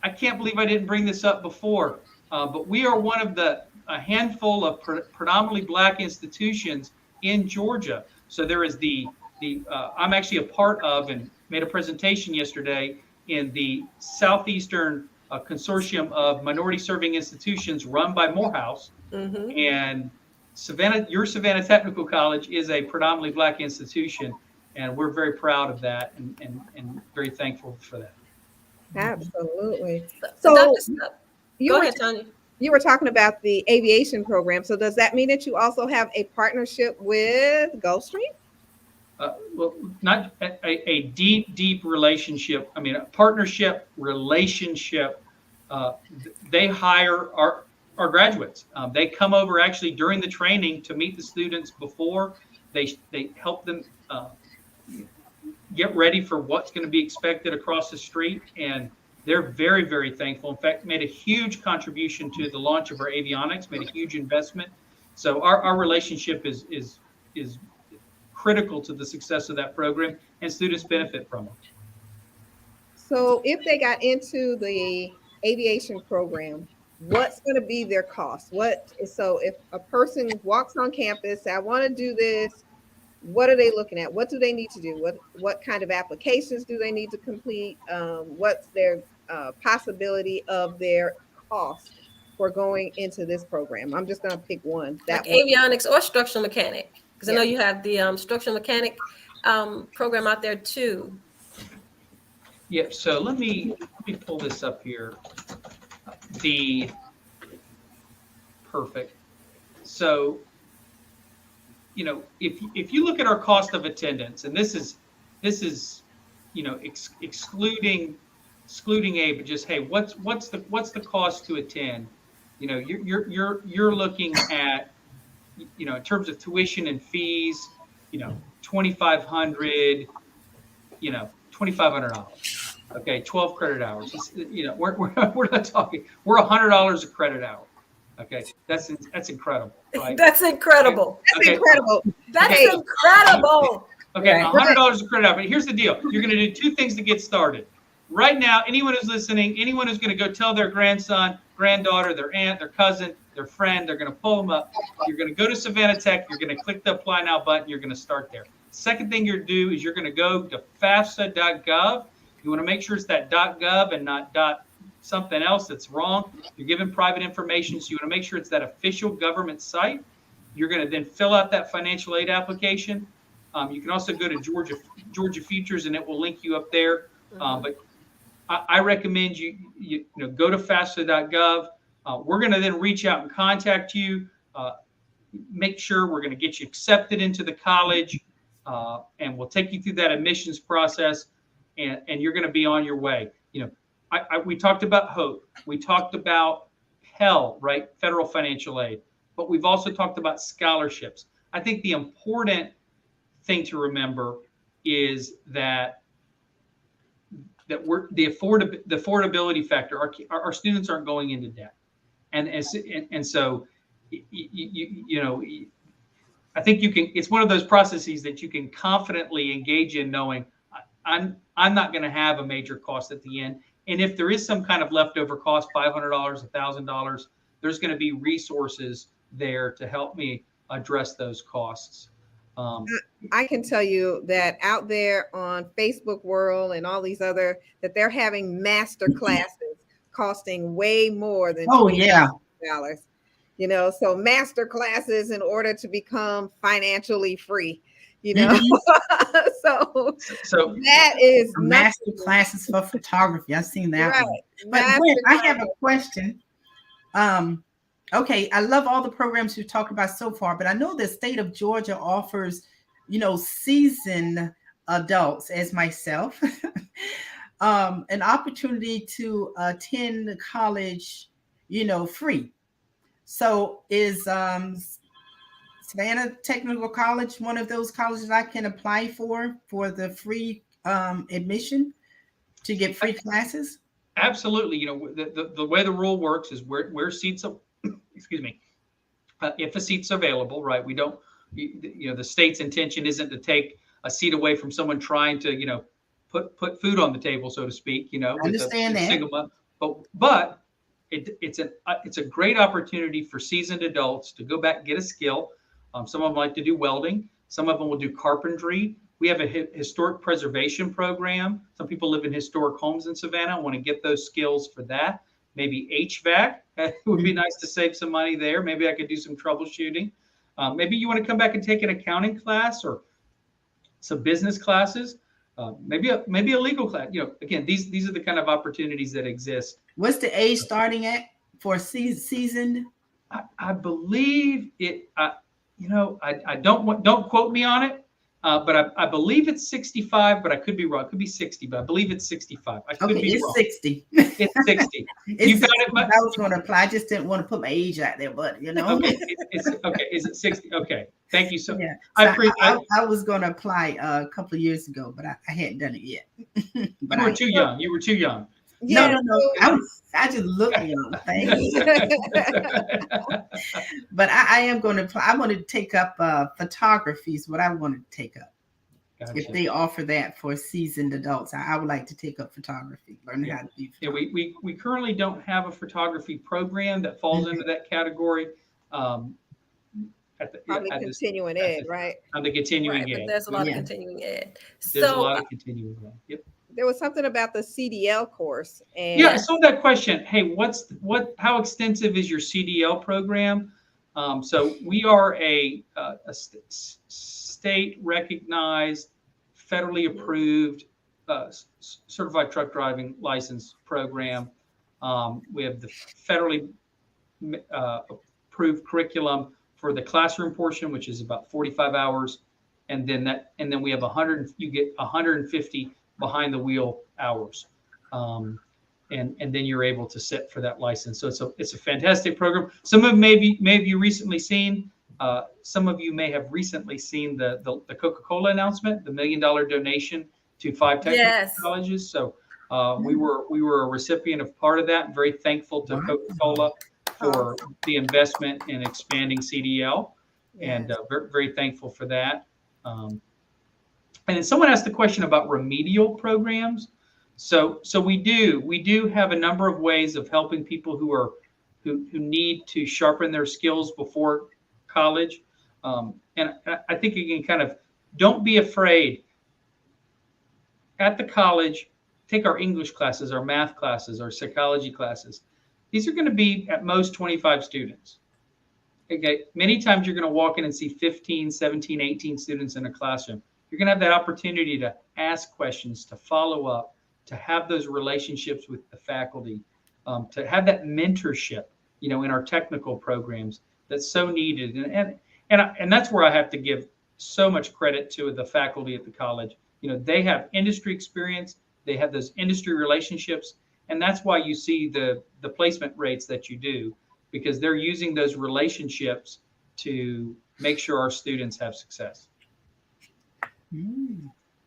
I can't believe I didn't bring this up before, but we are one of a handful of predominantly Black institutions in Georgia. So there is I'm actually a part of and made a presentation yesterday in the Southeastern Consortium of Minority Serving Institutions run by Morehouse. Mm-hmm. And your Savannah Technical College is a predominantly Black institution, and we're very proud of that and very thankful for that. Absolutely. So, So go ahead, Tanya. You were talking about the aviation program. So does that mean that you also have a partnership with Gulfstream? Well, not a deep relationship. I mean, a partnership relationship. They hire our graduates. They come over actually during the training to meet the students before. They help them get ready for what's going to be expected across the street, and they're very, very thankful. In fact, made a huge contribution to the launch of our avionics, made a huge investment. So our relationship is critical to the success of that program, and students benefit from it. So if they got into the aviation program, what's going to be their cost? So if a person walks on campus, say, I want to do this, what are they looking at? What do they need to do? What kind of applications do they need to complete? What's their possibility of their cost for going into this program? I'm just going to pick one. Like avionics or structural mechanic, because I know you have the structural mechanic program out there too. Yeah, so let me pull this up here. Perfect. So, if you look at our cost of attendance, and this is excluding A, but just, hey, what's the cost to attend? You're looking at, in terms of tuition and fees, $2,500, $2,500. Okay, 12 credit hours. We're not talking. We're $100 a credit hour. Okay, that's incredible. Right? That's incredible. That's incredible. That's incredible. Okay, $100 a credit hour. But here's the deal: you're going to do two things to get started. Right now, anyone who's listening, anyone who's going to go tell their grandson, granddaughter, their aunt, their cousin, their friend, they're going to pull them up. You're going to go to Savannah Tech. You're going to click the Apply Now button. You're going to start there. Second thing you're going to do is you're going to go to FAFSA.gov. You want to make sure it's that .gov and not something else that's wrong. You're giving private information, so you want to make sure it's that official government site. You're going to then fill out that financial aid application. You can also go to Georgia Futures, and it will link you up there. But I recommend you go to FAFSA.gov. We're going to then reach out and contact you, make sure we're going to get you accepted into the college, and we'll take you through that admissions process, and you're going to be on your way. We talked about HOPE. We talked about Pell, right? Federal financial aid. But we've also talked about scholarships. I think the important thing to remember is that we're the affordability factor. Our students aren't going into debt, and so I think you can. It's one of those processes that you can confidently engage in, knowing I'm not going to have a major cost at the end. And if there is some kind of leftover cost, $500, $1,000, there's going to be resources there to help me address those costs. I can tell you that out there on Facebook World and all these other, that they're having master classes costing way more than $20. So master classes in order to become financially free. So that is master classes for photography. I've seen that right. one. But Brent, I have a question. Okay, I love all the programs you've talked about so far, but I know the state of Georgia offers, seasoned adults as myself, an opportunity to attend college, free. So is Savannah Technical College one of those colleges I can apply for the free admission to get free classes? Absolutely. The way the rule works is where seats are, if a seat's available, right? We don't, the state's intention isn't to take a seat away from someone trying to, put food on the table, so to speak, I with understand a that. single month. But it's a great opportunity for seasoned adults to go back and get a skill. Some of them like to do welding. Some of them will do carpentry. We have a historic preservation program. Some people live in historic homes in Savannah, want to get those skills for that. Maybe HVAC. It would be nice to save some money there. Maybe I could do some troubleshooting. Maybe you want to come back and take an accounting class or some business classes. Maybe a legal class. Again, these are the kind of opportunities that exist. What's the age starting at for seasoned? I believe it. I don't quote me on it, but I believe it's 65, but I could be wrong. It could be 60, but I believe it's 65. I could be wrong. 60. It's 60. You got 60. it. I was going to apply. I just didn't want to put my age out there, but Okay, okay. Is it 60? Okay, thank you so much. Yeah. I was going to apply a couple of years ago, but I hadn't done it yet. But you were too young. You were too young. No. I just look young. Thanks. But I am going to apply. I want to take up photography is what I want to take up. Gotcha. If they offer that for seasoned adults, I would like to take up photography, learn how to do photography. Yeah, we currently don't have a photography program that falls into that category. Probably continuing ed, right? On the continuing Right, ed. but there's a lot of continuing ed. There's a lot of continuing ed. Yep. There was something about the CDL course. And Yeah, I saw that question. Hey, how extensive is your CDL program? So we are a state recognized, federally approved, certified truck driving license program. We have the federally approved curriculum for the classroom portion, which is about 45 hours. And then we have you get 150 behind the wheel hours. And then you're able to sit for that license. So it's a fantastic program. Some of you recently seen, some of you may have recently seen the Coca-Cola announcement, the $1 million donation to 5 technical colleges. So we were a recipient of part of that. I'm very thankful to Coca-Cola for the investment in expanding CDL, and very, very thankful for that. And then someone asked the question about remedial programs. So we do have a number of ways of helping people who need to sharpen their skills before college. And I think you can kind of, don't be afraid. At the college, take our English classes, our math classes, our psychology classes. These are going to be at most 25 students. Okay, many times you're going to walk in and see 15, 17, 18 students in a classroom. You're going to have that opportunity to ask questions, to follow up, to have those relationships with the faculty, to have that mentorship, in our technical programs that's so needed. And that's where I have to give so much credit to the faculty at the college. They have industry experience, they have those industry relationships, and that's why you see the placement rates that you do, because they're using those relationships to make sure our students have success.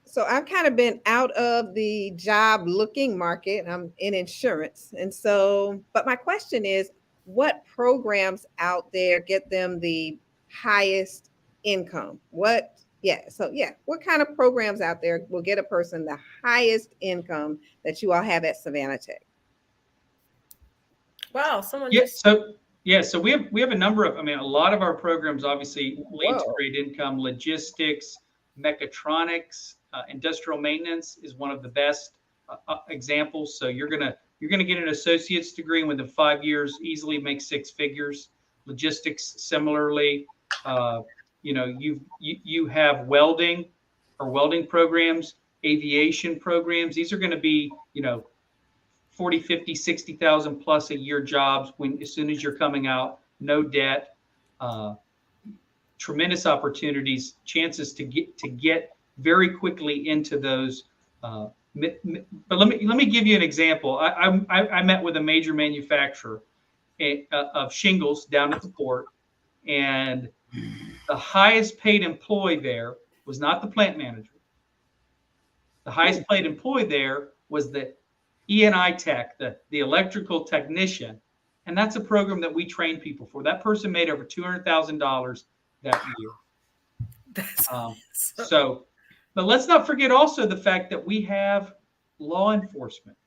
So I've kind of been out of the job looking market. I'm in insurance. And so, but my question is, what programs out there get them the highest income? What kind of programs out there will get a person the highest income that you all have at Savannah Tech? Wow, So we have a number of, a lot of our programs obviously lead to great income. Logistics, mechatronics, industrial maintenance is one of the best examples. So you're gonna get an associate's degree, and within 5 years easily make 6 figures. Logistics similarly. You have welding or welding programs, aviation programs. These are going to be 40, 50, 60,000 plus a year jobs as soon as you're coming out, no debt, tremendous opportunities, chances to get very quickly into those. But let me give you an example. I met with a major manufacturer of shingles down at the port, and the highest paid employee there was not the plant manager. The highest paid employee there was the E&I tech, the electrical technician, And that's a program that we train people for. That person made over $200,000 that year. That's So, but let's not forget also the fact that we have law enforcement.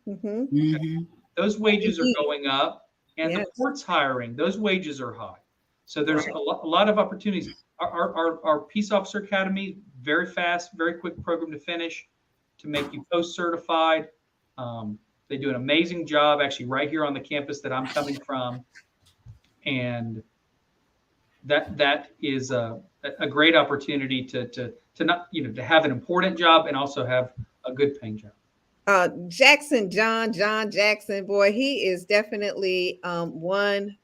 Mm-hmm. Those wages are going up, and Yes. the court's hiring. Those wages are high. So there's a lot of opportunities. Our Peace Officer Academy, very fast, very quick program to finish, to make you post-certified. They do an amazing job, actually, right here on the campus that I'm coming from. And that is a great opportunity to not, to have an important job and also have a good paying job. Jackson, John Jackson, boy, he is definitely one.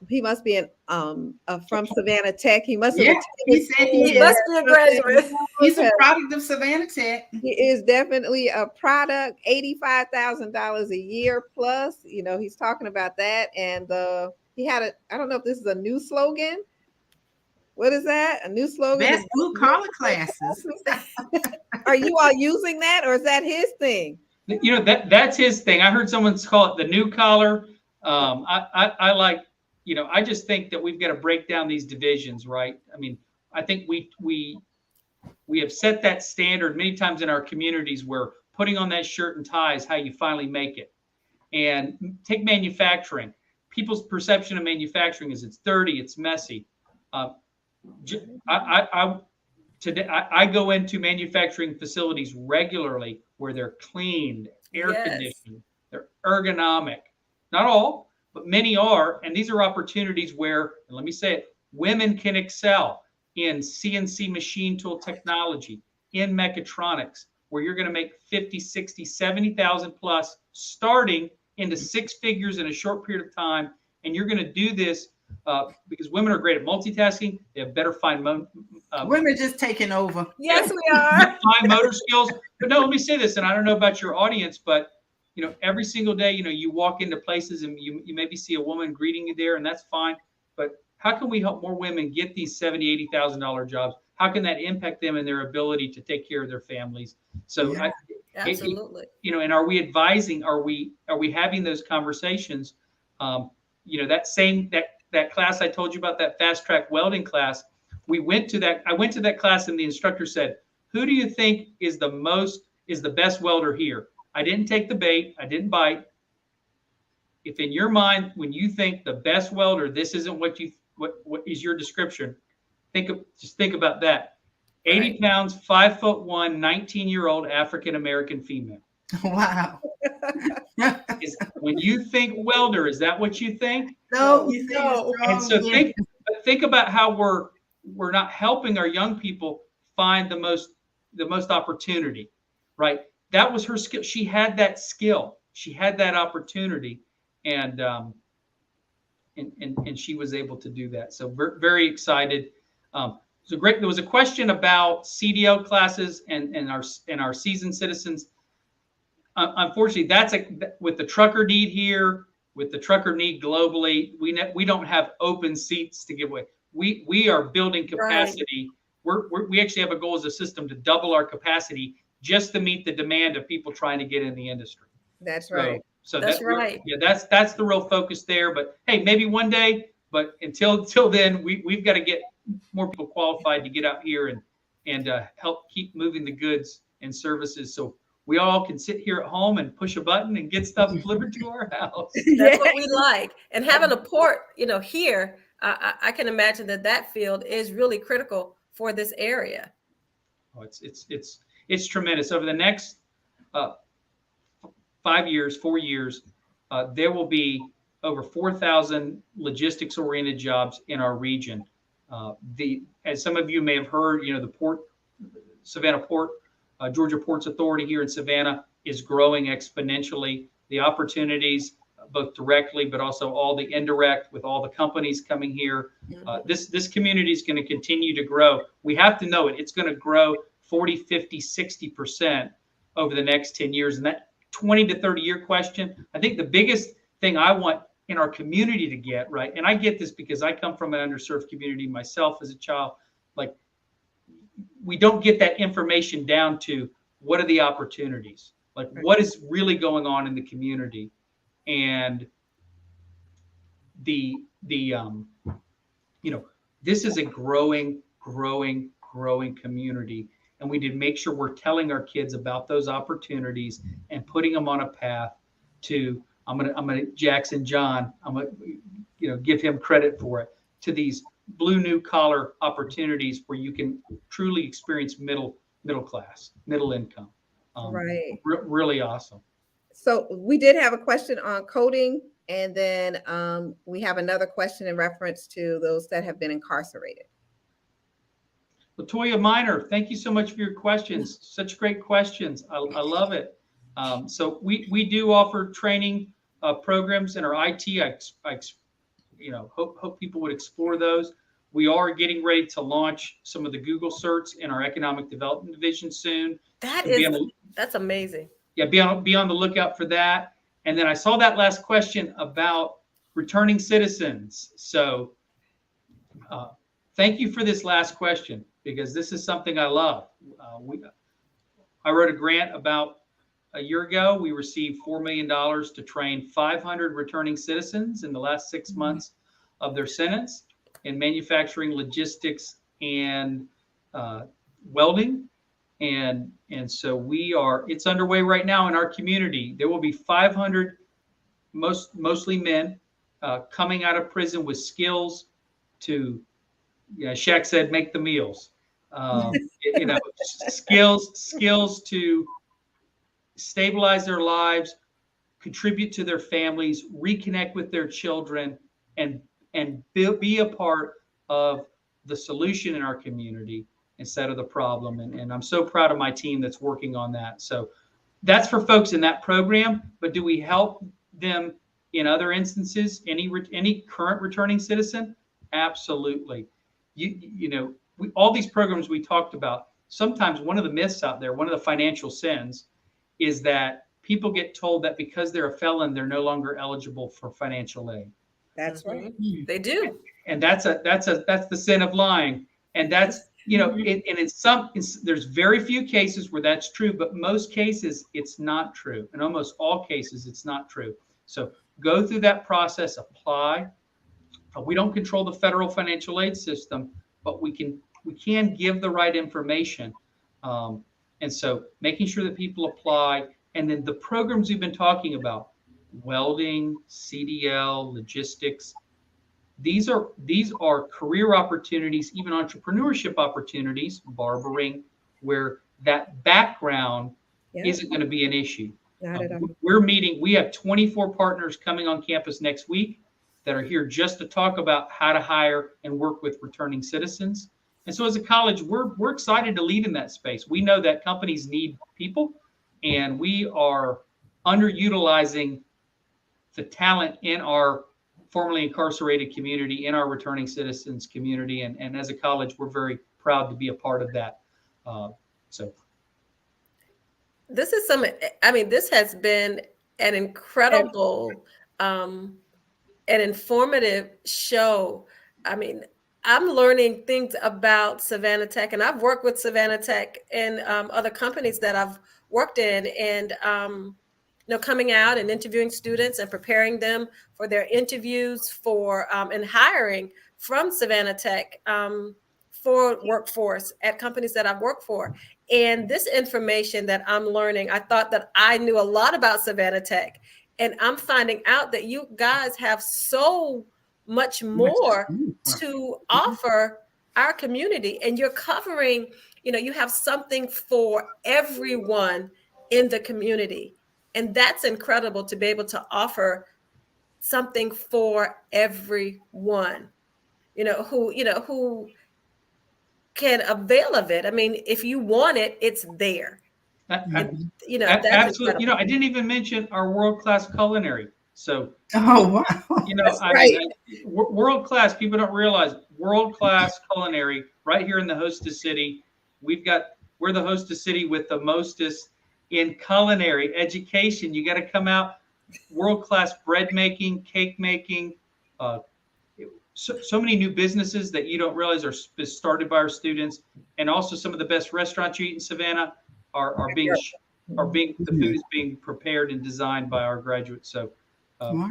He must be from Savannah Tech. He must have Yeah, he said he must be a graduate. He's a product of Savannah Tech. He is definitely a product. $85,000 a year plus. He's talking about that, and he had I don't know if this is a new slogan. What is that? A new slogan? Best blue collar classes. Are you all using that, or is that his thing? That's his thing. I heard someone call it the new collar. I like, I just think that we've got to break down these divisions, right? I mean, I think we have set that standard many times in our communities where putting on that shirt and tie is how you finally make it. And take manufacturing. People's perception of manufacturing is it's dirty, it's messy. I go into manufacturing facilities regularly where they're cleaned, air conditioned, they're ergonomic. Not all, but many are. And these are opportunities where, and let me say it, women can excel in CNC machine tool technology, in mechatronics, where you're going to make 50, 60, 70,000 plus, starting into six figures in a short period of time. And you're going to do this because women are great at multitasking. They have better fine women just taking over. Yes, we are. Fine motor skills. But no, let me say this, and I don't know about your audience, but every single day, you walk into places and you maybe see a woman greeting you there, and that's fine. But how can we help more women get these $70,000, $80,000 jobs? How can that impact them and their ability to take care of their families? So, absolutely. And are we advising? Are we having those conversations? That class I told you about, that fast track welding class, I went to that class, and the instructor said, "Who do you think is the best welder here?" I didn't take the bait. I didn't bite. If in your mind, when you think the best welder, this isn't what is your description, just think about that. 80 pounds, 5'1", 19-year-old African-American female. Wow. When you think welder, is that what you think? No. And so think about how we're not helping our young people find the most opportunity, right? That was her skill. She had that skill. She had that opportunity, and she was able to do that. So very excited. So great. There was a question about CDL classes and our seasoned citizens. Unfortunately, with the trucker need here, with the trucker need globally, we don't have open seats to give away. We are building capacity. We actually have a goal as a system to double our capacity just to meet the demand of people trying to get in the industry. That's right. So that's right. Yeah, that's the real focus there. But hey, maybe one day. But until then, we've got to get more people qualified to get out here and help keep moving the goods and services, so we all can sit here at home and push a button and get stuff delivered to our house. That's what we like. And having a port, here, I can imagine that field is really critical for this area. Oh, it's tremendous. Over the next 4 years, there will be over 4,000 logistics-oriented jobs in our region. As some of you may have heard, the Savannah Port, Georgia Ports Authority here in Savannah is growing exponentially. The opportunities, both directly, but also all the indirect with all the companies coming here. This community is going to continue to grow. We have to know it. It's going to grow 40, 50, 60% over the next 10 years. And that 20 to 30 year question, I think the biggest thing I want in our community to get, right, and I get this because I come from an underserved community myself as a child, like, we don't get that information down to what are the opportunities, like what is really going on in the community. And this is a growing community, and we need to make sure we're telling our kids about those opportunities and putting them on a path to. I'm gonna Jackson John. I'm gonna give him credit for it, to these blue new collar opportunities where you can truly experience middle class, middle income. Right. Really awesome. So we did have a question on coding, and then we have another question in reference to those that have been incarcerated. Latoya Minor, thank you so much for your questions. Such great questions. I love it. So we do offer training programs in our IT. Hope people would explore those. We are getting ready to launch some of the Google certs in our economic development division soon. That's amazing. Yeah, be on the lookout for that. And then I saw that last question about returning citizens. So thank you for this last question, because this is something I love. I wrote a grant about a year ago. We received $4 million to train 500 returning citizens in the last 6 months of their sentence in manufacturing, logistics, and welding. And so it's underway right now in our community. There will be 500, mostly men, coming out of prison with skills to, Shaq said, make the meals. Skills to stabilize their lives, contribute to their families, reconnect with their children, and be a part of the solution in our community instead of the problem. And I'm so proud of my team that's working on that. So that's for folks in that program. But do we help them in other instances? Any current returning citizen? Absolutely. All these programs we talked about, sometimes one of the myths out there, one of the financial sins, is that people get told that because they're a felon, they're no longer eligible for financial aid. That's right. They do. And that's the sin of lying. And that's, there's very few cases where that's true, but most cases it's not true. In almost all cases, it's not true. So go through that process, apply. We don't control the federal financial aid system, but we can give the right information. And so making sure that people apply, and then the programs we've been talking about, welding, CDL, logistics, these are career opportunities, even entrepreneurship opportunities, barbering, where that background isn't going to be an issue. Not at all. We have 24 partners coming on campus next week that are here just to talk about how to hire and work with returning citizens. And so as a college, we're excited to lead in that space. We know that companies need people, and we are underutilizing the talent in our formerly incarcerated community, in our returning citizens community. And as a college, we're very proud to be a part of that. This has been an incredible and informative show. I'm learning things about Savannah Tech, and I've worked with Savannah Tech and other companies that I've worked in, and coming out and interviewing students and preparing them for their interviews and hiring from Savannah Tech for workforce at companies that I've worked for. And this information that I'm learning, I thought that I knew a lot about Savannah Tech, and I'm finding out that you guys have so much more to offer our community, and you're covering, you have something for everyone in the community. And that's incredible, to be able to offer something for everyone, who can avail of it. If you want it, it's there. Absolutely. Incredible. I didn't even mention our world-class culinary. So, wow. World-class, people don't realize, world-class culinary right here in the hostess city. We're the hostess city with the mostest in culinary education. You got to come out. World-class bread making, cake making, so many new businesses that you don't realize are started by our students, and also some of the best restaurants you eat in Savannah the food is being prepared and designed by our graduates. So, wow.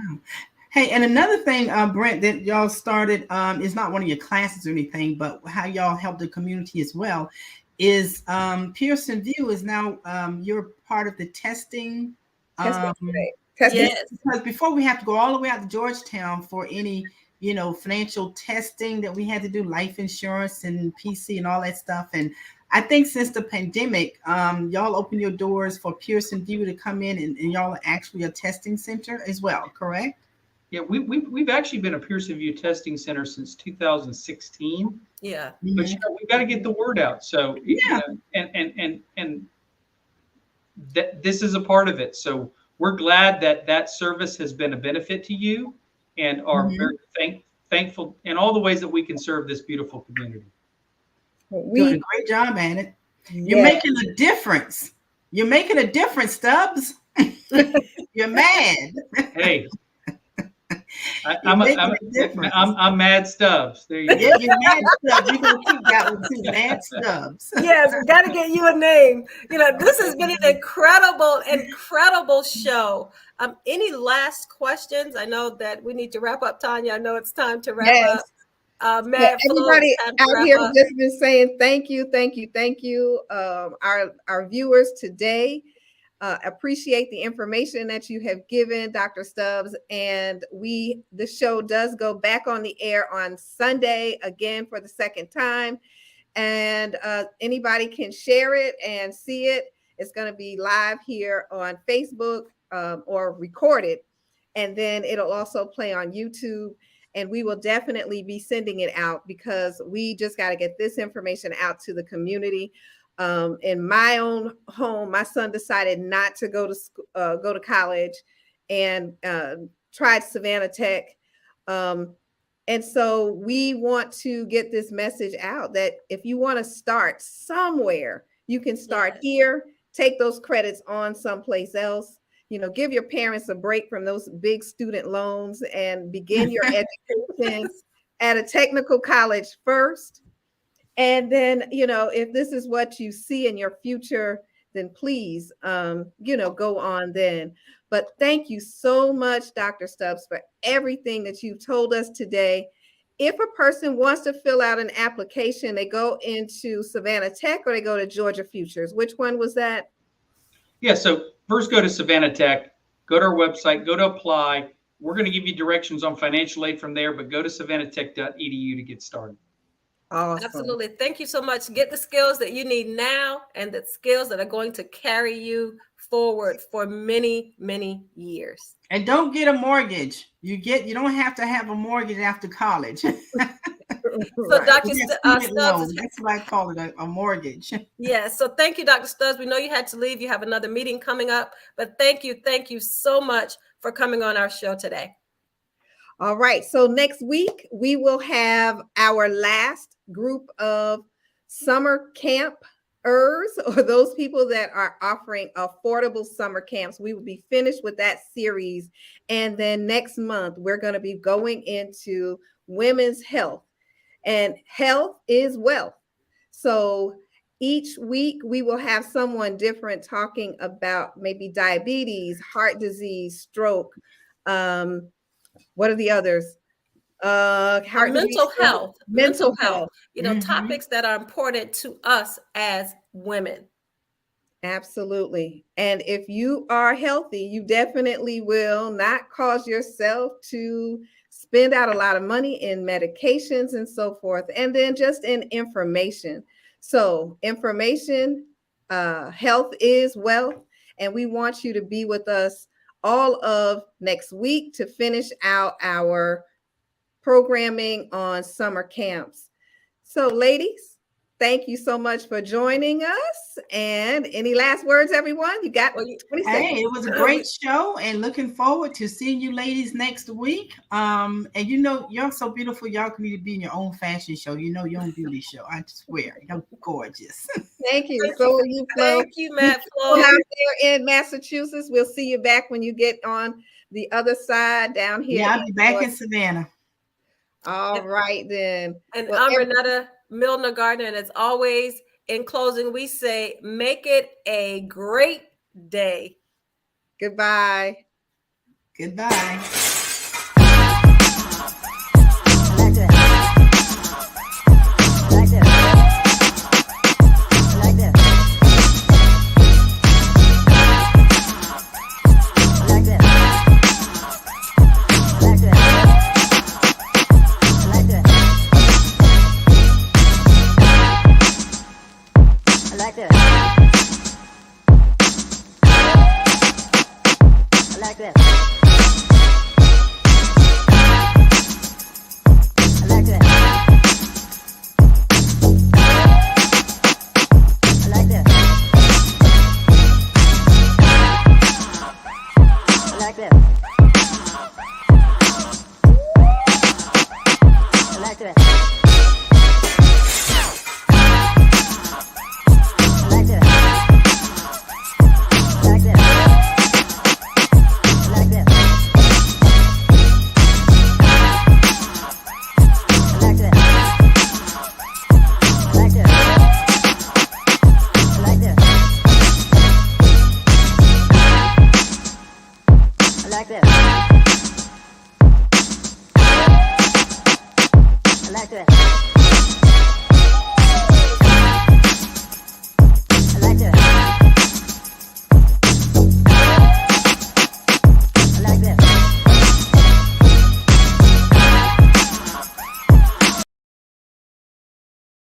Hey, and another thing, Brent, that y'all started is not one of your classes or anything, but how y'all help the community as well is Pearson View is now you're part of the testing. Testing Um, today. Testing. Yes. because before we have to go all the way out to Georgetown for any, financial testing that we had to do, life insurance and PC and all that stuff. And I think since the pandemic, y'all open your doors for Pearson View to come in, and y'all are actually a testing center as well, correct? Yeah, we've actually been a Pearson View testing center since 2016. Yeah. But we've got to get the word out. So and that this is a part of it. So we're glad that service has been a benefit to you, and are very thankful in all the ways that we can serve this beautiful community. Doing a great job at it. You're Yeah. making a difference. You're making a difference, Stubbs. You're mad. Hey, I'm Mad Stubbs. There you go. Yeah, you're Mad Stubbs. You're gonna keep that one too, Mad Stubbs. Yes, we got to get you a name. This has been an incredible show. Any last questions? I know that we need to wrap up, Tanya. I know it's time to wrap up. Matt, everybody out here has just been saying thank you. Our viewers today appreciate the information that you have given, Dr. Stubbs, and the show does go back on the air on Sunday again for the second time, and anybody can share it and see it. It's going to be live here on Facebook or recorded, and then it'll also play on YouTube. And we will definitely be sending it out because we just got to get this information out to the community. In my own home, my son decided not to go to college, and tried Savannah Tech. And so we want to get this message out that if you want to start somewhere, you can start here, take those credits on someplace else. Give your parents a break from those big student loans and begin your education at a technical college first. And then, if this is what you see in your future, then please, go on then. But thank you so much, Dr. Stubbs, for everything that you've told us today. If a person wants to fill out an application, they go into Savannah Tech or they go to Georgia Futures. Which one was that? Yeah, so first go to Savannah Tech, go to our website, go to apply. We're going to give you directions on financial aid from there, but go to savannatech.edu to get started. Awesome. Absolutely. Thank you so much. Get the skills that you need now and the skills that are going to carry you forward for many, many years. And don't get a mortgage. You don't have to have a mortgage after college. So Dr. Stubbs, that's what I call it, a mortgage. Yes. So thank you, Dr. Stubbs. We know you had to leave. You have another meeting coming up, but thank you so much for coming on our show today. All right. So next week, we will have our last group of summer campers, or those people that are offering affordable summer camps. We will be finished with that series. And then next month, we're going to be going into women's health. And health is wealth. So each week, we will have someone different talking about maybe diabetes, heart disease, stroke. What are the others? Mental health. Mm-hmm. Topics that are important to us as women. Absolutely. And if you are healthy, you definitely will not cause yourself to spend out a lot of money in medications and so forth. And then just in information. So information, health is wealth. And we want you to be with us all of next week to finish out our programming on summer camps. So ladies, thank you so much for joining us. And any last words, everyone? You got 20 seconds. Hey, it was a great show, and looking forward to seeing you ladies next week. And you're so beautiful. Y'all can be in your own fashion show. Your own beauty show. I swear, you're gorgeous. Thank you. So you, Flo. Thank you, Matt. Flo. Out there in Massachusetts, we'll see you back when you get on the other side down here. Yeah, I'll be back in Savannah. All right, then. And I'm Renetta Milner Gardner. And as always, in closing, we say, make it a great day. Goodbye. Goodbye.